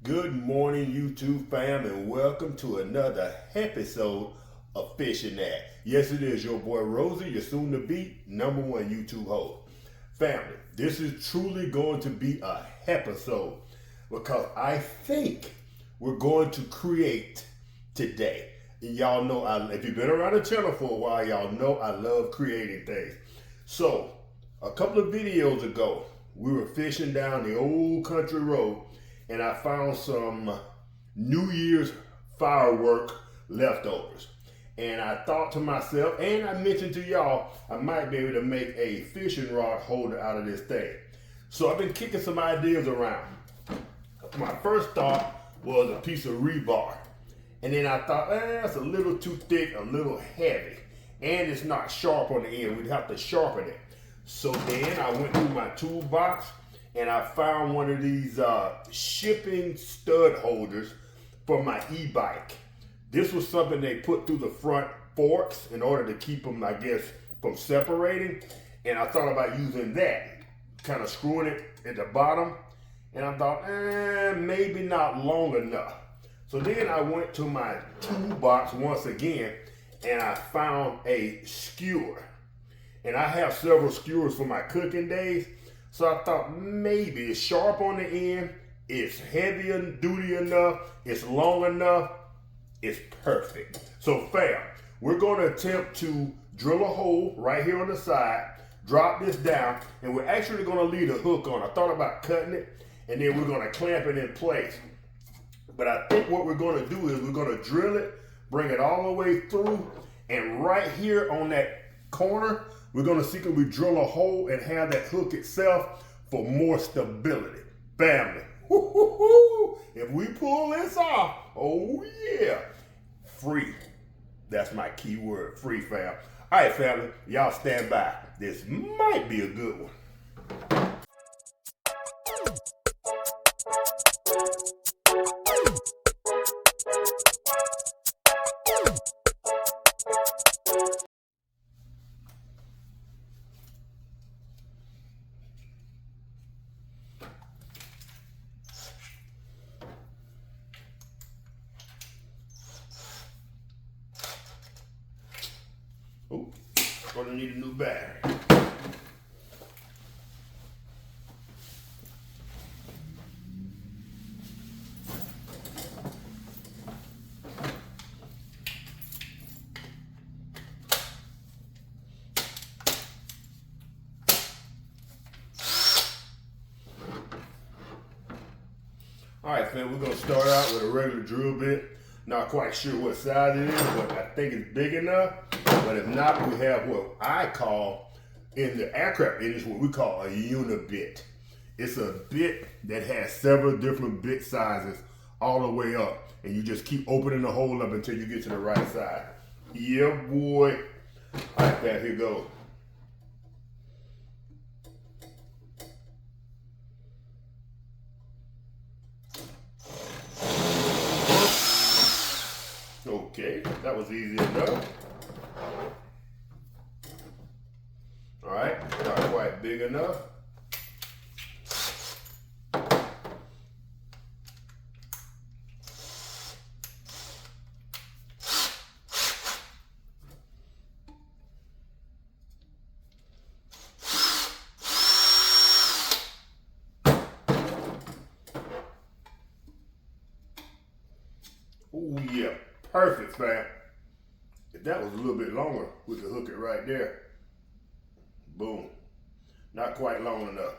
Good morning, YouTube fam, and welcome to another episode of Fishing That. Yes, it is your boy Rosie, your soon-to-be #1 YouTube host. Family, this is truly going to be a episode because I think we're going to create today. And y'all know, if you've been around the channel for a while, y'all know I love creating things. So, a couple of videos ago, we were fishing down the old country road and I found some New Year's firework leftovers. And I thought to myself, and I mentioned to y'all, I might be able to make a fishing rod holder out of this thing. So I've been kicking some ideas around. My first thought was a piece of rebar. And then I thought, that's a little too thick, a little heavy. And it's not sharp on the end, we'd have to sharpen it. So then I went through my toolbox and I found one of these shipping stud holders for my e-bike. This was something they put through the front forks in order to keep them, I guess, from separating. And I thought about using that, kind of screwing it at the bottom. And I thought, maybe not long enough. So then I went to my toolbox once again and I found a skewer. And I have several skewers for my cooking days. So I thought maybe it's sharp on the end, it's heavy duty enough, it's long enough, it's perfect. So fam, we're going to attempt to drill a hole right here on the side, drop this down, and we're actually going to leave a hook on. I thought about cutting it, and then we're going to clamp it in place. But I think what we're going to do is we're going to drill it, bring it all the way through, and right here on that corner, we're going to see can we drill a hole and have that hook itself for more stability. Family, if we pull this off, oh yeah, free. That's my key word, free, fam. All right, family, y'all stand by. This might be a good one. Oh, gonna need a new battery. All right, fam, we're gonna start out with a regular drill bit. Not quite sure what size it is, but I think it's big enough. But if not, we have what I call, in the aircraft industry, what we call a unibit. It's a bit that has several different bit sizes all the way up. And you just keep opening the hole up until you get to the right side. Yeah, boy. All right, fam, here goes. Okay, that was easy enough. All right, not quite big enough. Oh yeah, perfect, fam. If that was a little bit longer, we could hook it right there. Boom. Not quite long enough.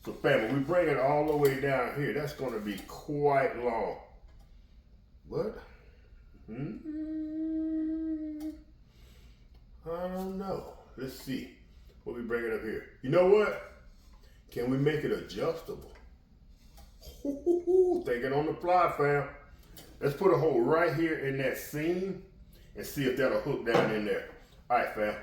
So family, we bring it all the way down here. That's gonna be quite long. What? I don't know. Let's see. What we bring it up here. You know what? Can we make it adjustable? Thinking on the fly, fam. Let's put a hole right here in that seam and see if that'll hook down in there. All right, fam.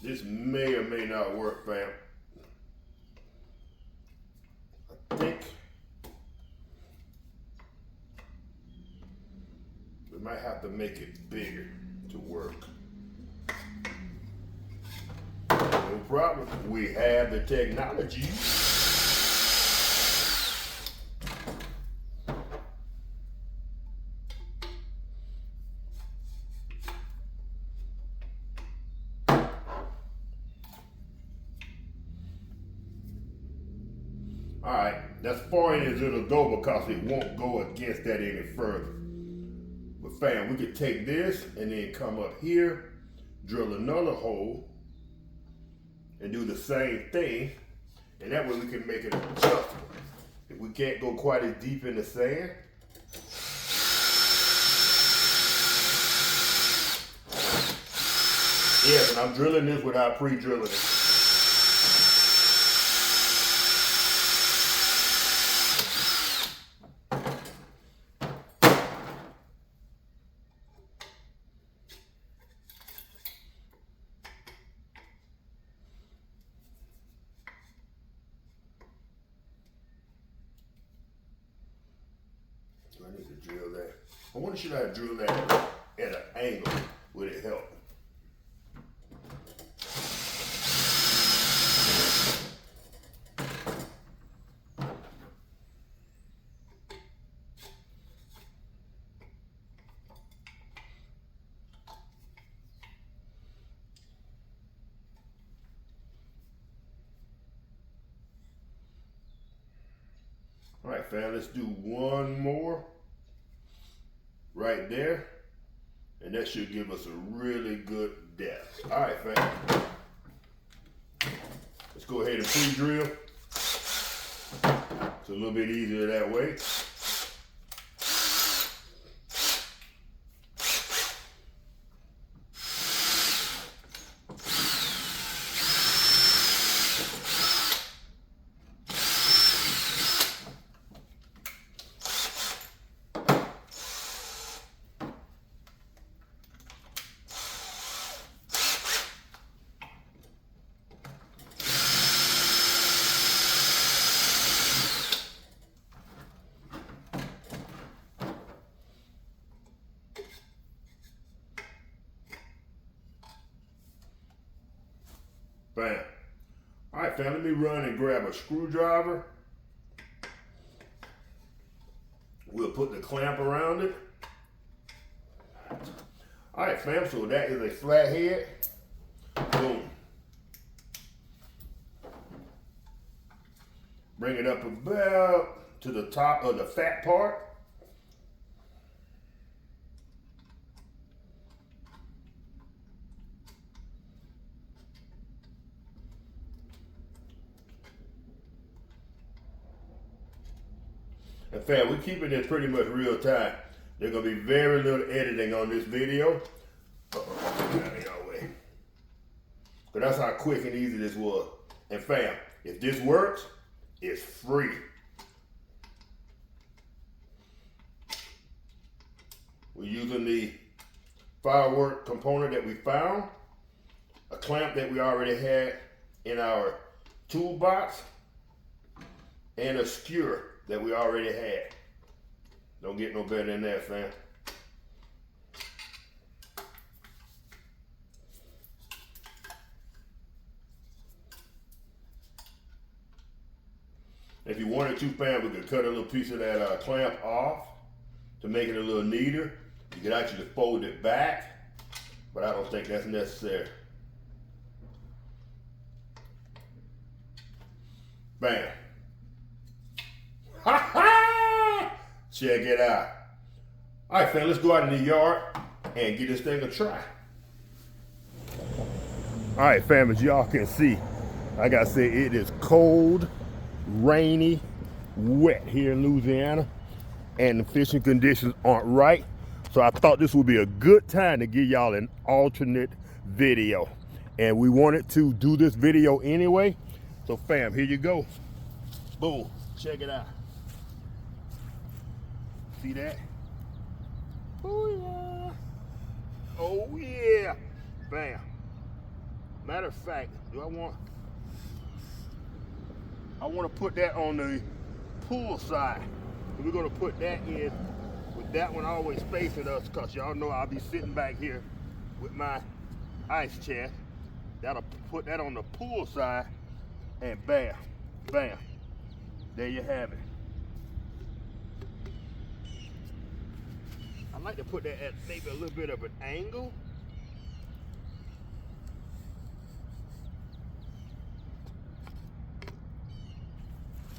This may or may not work, fam. I think we might have to make it bigger to work. No problem. We have the technology. All right, that's far in as it'll go because it won't go against that any further. But fam, we could take this and then come up here, drill another hole, and do the same thing. And that way we can make it adjustable. If we can't go quite as deep in the sand, yes, and I'm drilling this without pre-drilling it. I need to drill that. I wonder should I drill that at an angle? Would it help? All right, fam, let's do one more right there, and that should give us a really good depth. All right, fam, let's go ahead and pre-drill. It's a little bit easier that way. Bam. All right, fam, let me run and grab a screwdriver. We'll put the clamp around it. All right, fam, so that is a flat head. Boom. Bring it up about to the top of the fat part. In fact, we're keeping it pretty much real time. There's gonna be very little editing on this video. Out of your way. But that's how quick and easy this was. And fam, if this works, it's free. We're using the firework component that we found, a clamp that we already had in our toolbox, and a skewer that we already had. Don't get no better than that, fam. If you wanted to, fam, we could cut a little piece of that clamp off to make it a little neater. You could actually fold it back, but I don't think that's necessary. Bam. Ha ha! Check it out. All right, fam, let's go out in the yard and give this thing a try. All right, fam, as y'all can see, like I said, it is cold, rainy, wet here in Louisiana, and the fishing conditions aren't right. So I thought this would be a good time to give y'all an alternate video. And we wanted to do this video anyway. So fam, here you go. Boom, check it out. See that? Oh yeah. Oh yeah. Bam. Matter of fact, I want to put that on the pool side. We're gonna put that in with that one always facing us, cause y'all know I'll be sitting back here with my ice chest. That'll put that on the pool side, and bam, bam, there you have it. I like to put that at maybe a little bit of an angle.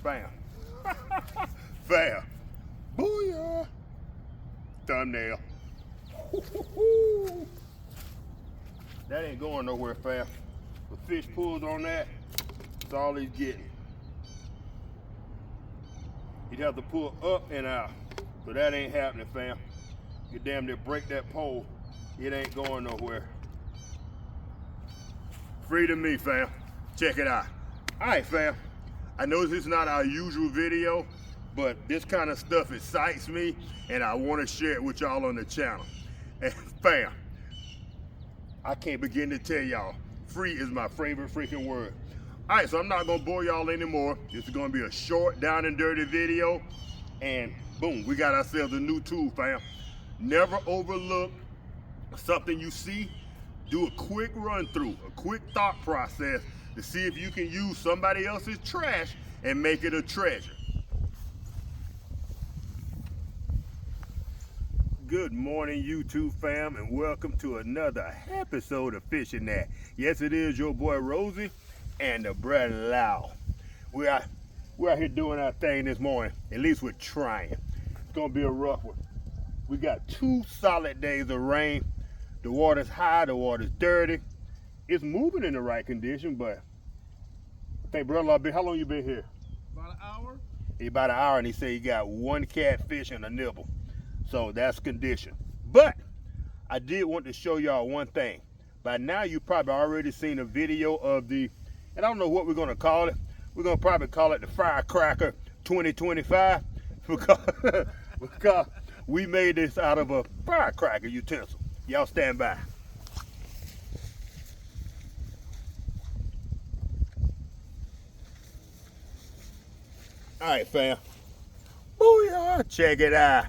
Bam. Bam. Booyah. Thumbnail. That ain't going nowhere, fam. The fish pulls on that, that's all he's getting. He'd have to pull up and out, so that ain't happening, fam. You damn near break that pole, it ain't going nowhere. Free to me, fam. Check it out. All right, fam. I know this is not our usual video, but this kind of stuff excites me, and I want to share it with y'all on the channel. And fam, I can't begin to tell y'all, free is my favorite freaking word. All right, so I'm not gonna bore y'all anymore. This is gonna be a short, down and dirty video, and boom, we got ourselves a new tool, fam. Never overlook something you see. Do a quick run through, a quick thought process to see if you can use somebody else's trash and make it a treasure. Good morning, YouTube fam, and welcome to another episode of Fishing That. Yes, it is your boy Rosie and the brother Lau. We're out here doing our thing this morning. At least we're trying. It's gonna be a rough one. We got 2 solid days of rain. The water's high, the water's dirty. It's moving in the right condition, but I think brother, how long you been here? About an hour. About an hour, and he said he got 1 catfish and a nibble. So that's condition. But I did want to show y'all one thing. By now you probably already seen a video of the, and I don't know what we're gonna call it. We're gonna probably call it the Firecracker 2025 because we made this out of a firecracker utensil. Y'all stand by. All right, fam. Booyah! Check it out.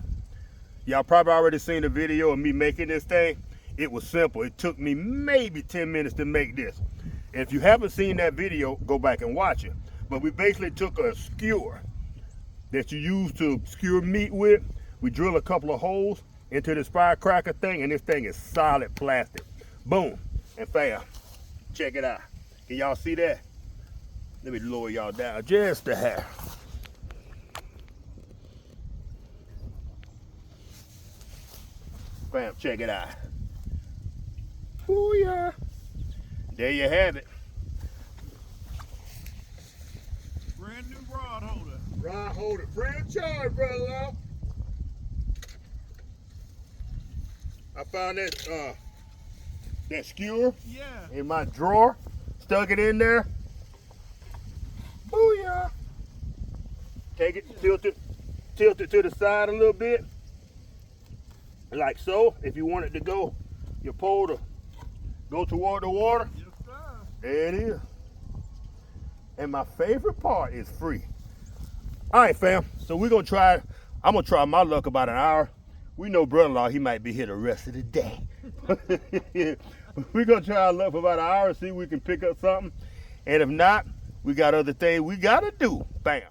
Y'all probably already seen the video of me making this thing. It was simple. It took me maybe 10 minutes to make this. And if you haven't seen that video, go back and watch it. But we basically took a skewer that you use to skewer meat with. We drill a couple of holes into this firecracker thing, and this thing is solid plastic. Boom. And fam, check it out. Can y'all see that? Let me lower y'all down just a hair. Bam, check it out. Booyah. There you have it. Brand new rod holder. Rod holder, franchise, brother Lau. I found that skewer in my drawer. Stuck it in there. Booyah. Take it, tilt it to the side a little bit. Like so. If you want it to go, your pole to go toward the water. Yes, sir. There it is. And my favorite part is free. All right, fam. So we're gonna try. I'm gonna try my luck about an hour. We know brother-in-law, he might be here the rest of the day. We're gonna try our luck for about an hour and see if we can pick up something. And if not, we got other things we gotta do. Bam.